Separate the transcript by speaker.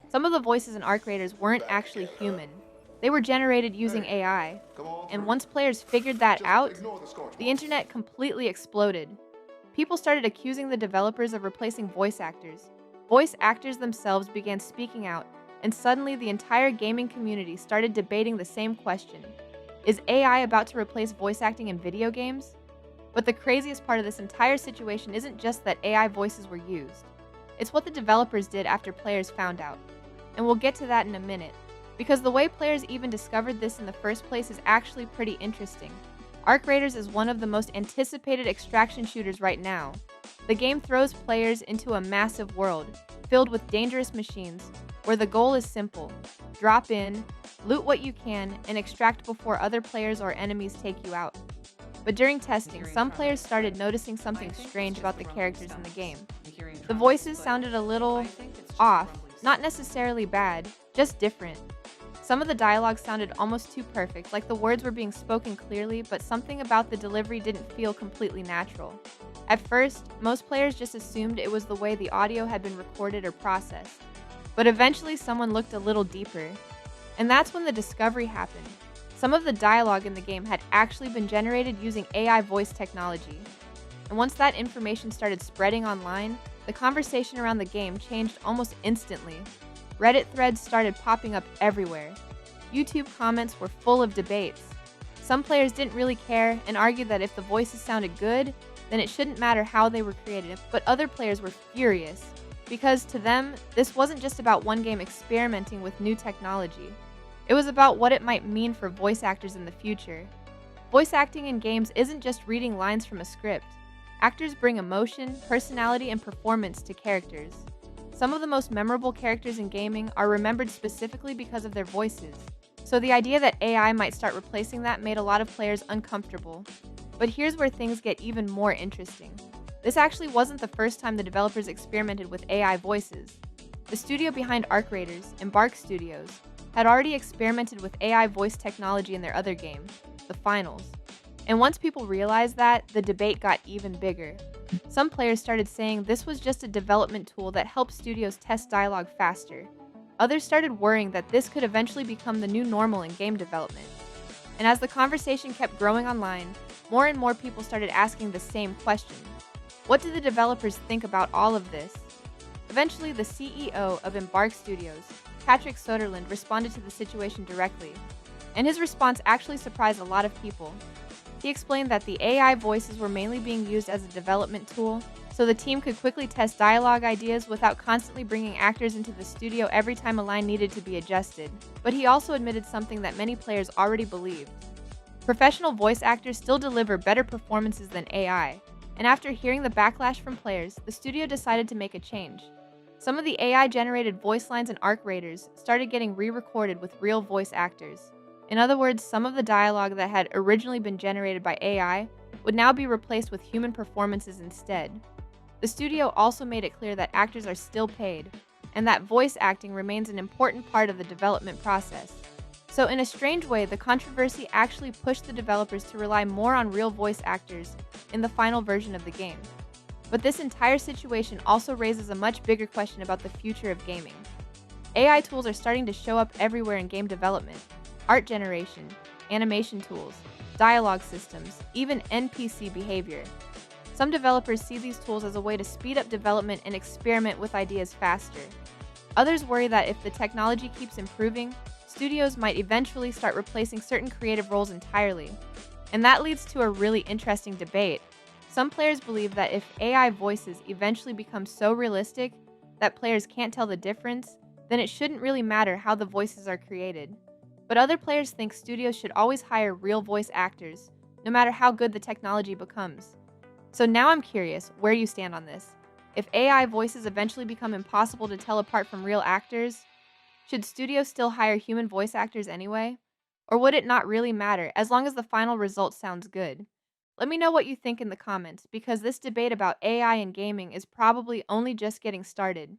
Speaker 1: Some of the voices in Arc Raiders weren't actually human. They were generated using
Speaker 2: Hey,
Speaker 1: AI.
Speaker 2: come on
Speaker 1: And
Speaker 2: through.
Speaker 1: once players figured that
Speaker 2: Just
Speaker 1: out,
Speaker 2: ignore the scorch
Speaker 1: the
Speaker 2: marks.
Speaker 1: internet completely exploded. People started accusing the developers of replacing voice actors. Voice actors themselves began speaking out, and suddenly the entire gaming community started debating the same question. Is AI about to replace voice acting in video games? But the craziest part of this entire situation isn't just that AI voices were used. It's what the developers did after players found out. And we'll get to that in a minute, because the way players even discovered this in the first place is actually pretty interesting. Arc Raiders is one of the most anticipated extraction shooters right now. The game throws players into a massive world, filled with dangerous machines, where the goal is simple: drop in, loot what you can, and extract before other players or enemies take you out. But during testing, some players started noticing something strange about the characters in the game. The voices sounded a little off, not necessarily bad, just different. Some of the dialogue sounded almost too perfect, like the words were being spoken clearly, but something about the delivery didn't feel completely natural. At first, most players just assumed it was the way the audio had been recorded or processed. But eventually, someone looked a little deeper. And that's when the discovery happened. Some of the dialogue in the game had actually been generated using AI voice technology. And once that information started spreading online, the conversation around the game changed almost instantly. Reddit threads started popping up everywhere. YouTube comments were full of debates. Some players didn't really care and argued that if the voices sounded good, then it shouldn't matter how they were created, but other players were furious because to them, this wasn't just about one game experimenting with new technology. It was about what it might mean for voice actors in the future. Voice acting in games isn't just reading lines from a script. Actors bring emotion, personality, and performance to characters. Some of the most memorable characters in gaming are remembered specifically because of their voices. So the idea that AI might start replacing that made a lot of players uncomfortable. But here's where things get even more interesting. This actually wasn't the first time the developers experimented with AI voices. The studio behind Arc Raiders, Embark Studios, had already experimented with AI voice technology in their other game, The Finals. And once people realized that, the debate got even bigger. Some players started saying this was just a development tool that helped studios test dialogue faster. Others started worrying that this could eventually become the new normal in game development. And as the conversation kept growing online, more and more people started asking the same question. What do the developers think about all of this? Eventually, the CEO of Embark Studios, Patrick Soderlund, responded to the situation directly. And his response actually surprised a lot of people. He explained that the AI voices were mainly being used as a development tool, so the team could quickly test dialogue ideas without constantly bringing actors into the studio every time a line needed to be adjusted. But he also admitted something that many players already believed. Professional voice actors still deliver better performances than AI, and after hearing the backlash from players, the studio decided to make a change. Some of the AI-generated voice lines in Arc Raiders started getting re-recorded with real voice actors. In other words, some of the dialogue that had originally been generated by AI would now be replaced with human performances instead. The studio also made it clear that actors are still paid, and that voice acting remains an important part of the development process. So in a strange way, the controversy actually pushed the developers to rely more on real voice actors in the final version of the game. But this entire situation also raises a much bigger question about the future of gaming. AI tools are starting to show up everywhere in game development: art generation, animation tools, dialogue systems, even NPC behavior. Some developers see these tools as a way to speed up development and experiment with ideas faster. Others worry that if the technology keeps improving, studios might eventually start replacing certain creative roles entirely. And that leads to a really interesting debate. Some players believe that if AI voices eventually become so realistic that players can't tell the difference, then it shouldn't really matter how the voices are created. But other players think studios should always hire real voice actors, no matter how good the technology becomes. So now I'm curious where you stand on this. If AI voices eventually become impossible to tell apart from real actors, should studios still hire human voice actors anyway? Or would it not really matter as long as the final result sounds good? Let me know what you think in the comments, because this debate about AI and gaming is probably only just getting started.